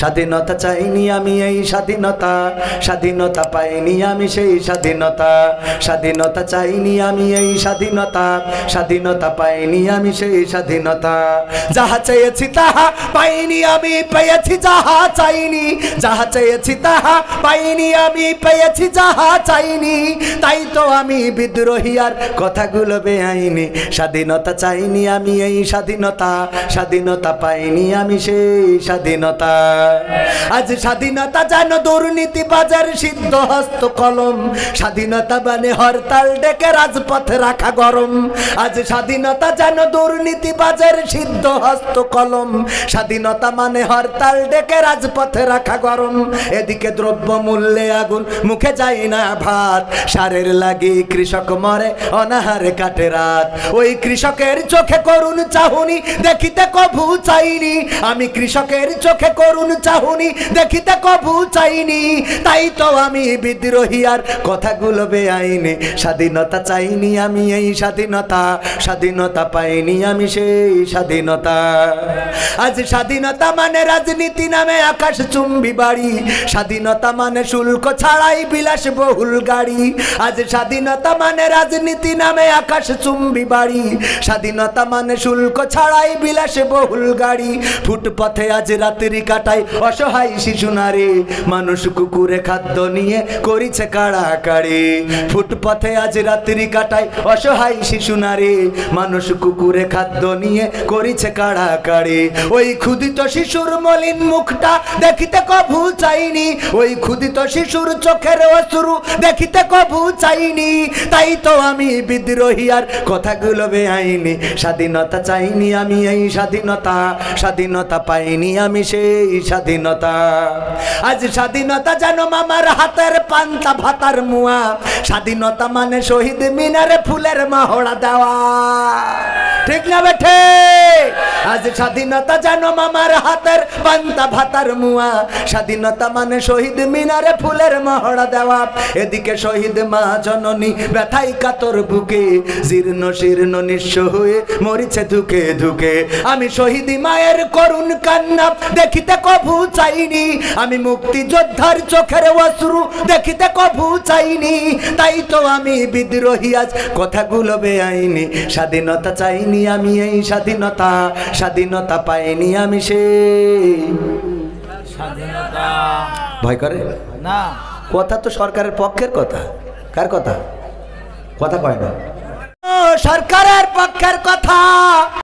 স্বাধীনতা চাইনি আমি এই স্বাধীনতা, স্বাধীনতা পাইনি আমি সেই স্বাধীনতা। স্বাধীনতা চাইনি আমি এই স্বাধীনতা, স্বাধীনতা পাইনি আমি সেই স্বাধীনতা। যাহা চেয়েছি তাহা পাইনি আমি, পেয়েছি যাহা চাইনি। যাহা চেয়েছি তাহা পাইনি আমি, পেয়েছি যাহা চাইনি। তাই তো আমি বিদ্রোহী আর কথাগুলো বেআইনি। স্বাধীনতা চাইনি আমি এই স্বাধীনতা, স্বাধীনতা পাইনি আমি সেই স্বাধীনতা। আজ স্বাধীনতা যেন দুর্নীতিবাজের সিদ্ধ হস্ত কলম। স্বাধীনতা মানে হরতাল ডেকে রাজপথে রাখা গরম। আজ স্বাধীনতা যেন দুর্নীতিবাজের সিদ্ধ হস্ত কলম। স্বাধীনতা মানে হরতাল ডেকে রাজপথে রাখা গরম। এদিকে দ্রব্য মূল্যে আগুন, মুখে যায় না ভাত। সারের লাগি কৃষক মরে, অনাহারে কাটে রাত। ওই কৃষকের চোখে করুণ চাহুনি দেখিতে কভু চাইনি। আমি কৃষকের চোখে করুণ চাহুনি দেখিতে কভু চাইনি। তাই তো আমি বিদ্রোহী আর কথাগুলো বেআইনি। স্বাধীনতা চাইনি আমি এই স্বাধীনতা, স্বাধীনতা পাইনি আমি সেই স্বাধীনতা। আজ স্বাধীনতা মানে রাজনীতি নামে আকাশ চুম্বি বাড়ি। স্বাধীনতা মানে শুল্ক ছাড়াই বিলাস বহুল গাড়ি। আজ স্বাধীনতা মানে রাজনীতি নামে আকাশ চুম্বি বাড়ি। স্বাধীনতা মানে শুল্ক ছাড়াই বিলাস বহুল গাড়ি। ফুটপথে আজ রাত্রি কাটায় অসহায় শিশু নারী। মানুষ কুকুরে খাদ্য নিয়ে করিছে কাড়াকাড়ি। ফুটপথে আজ রাত্রি কাটায় অসহায় শিশু নারী। মানুষ কুকুরে খাদ্য নিয়ে করিছে কাড়াকাড়ি। ওই ক্ষুদিত শিশুর মলিন মুখটা দেখিতে কভু চাইনি। ওই ক্ষুদিত শিশুর চোখের অশ্রু দেখিতে কভু চাইনি। তাই তো আমি বিদ্রোহী আর কথাগুলো বেআইনি। স্বাধীনতা চাইনি আমি এই স্বাধীনতা, স্বাধীনতা পাইনি আমি সেই স্বাধীনতা। আজ স্বাধীনতা যেন মামার হাতের পান্তা ভাতার মুয়া। স্বাধীনতা মানে শহীদ মিনারে ফুলের মহড়া দেওয়া। ঠিক না বেঠে? আজ স্বাধীনতা যেন মামার হাতের পান্তা ভাতার মুয়া। স্বাধীনতা মানে শহীদ মিনারে ফুলের মহড়া দেওয়া। এদিকে শহীদ মা জননী ব্যথাই কাতর বুকে, জীর্ণ শীর্ণ নিঃস্ব হয়ে মরিছে ধুকে ধুকে। আমি শহীদ মায়ের করুণ কান্না দেখিতে কভু চাইনি। আমি মুক্তিযোদ্ধার চোখের অশ্রু দেখিতে কভু চাইনি। তাই তো আমি বিদ্রোহী আজ কথাগুলো বেআইনি। স্বাধীনতা চাইনি আমি এই স্বাধীনতা, স্বাধীনতা পাইনি আমি সেই স্বাধীনতা। ভয় করে না? কথা তো সরকারের পক্ষের কথা। কার কথা? কথা কয় না, সরকারের পক্ষের কথা।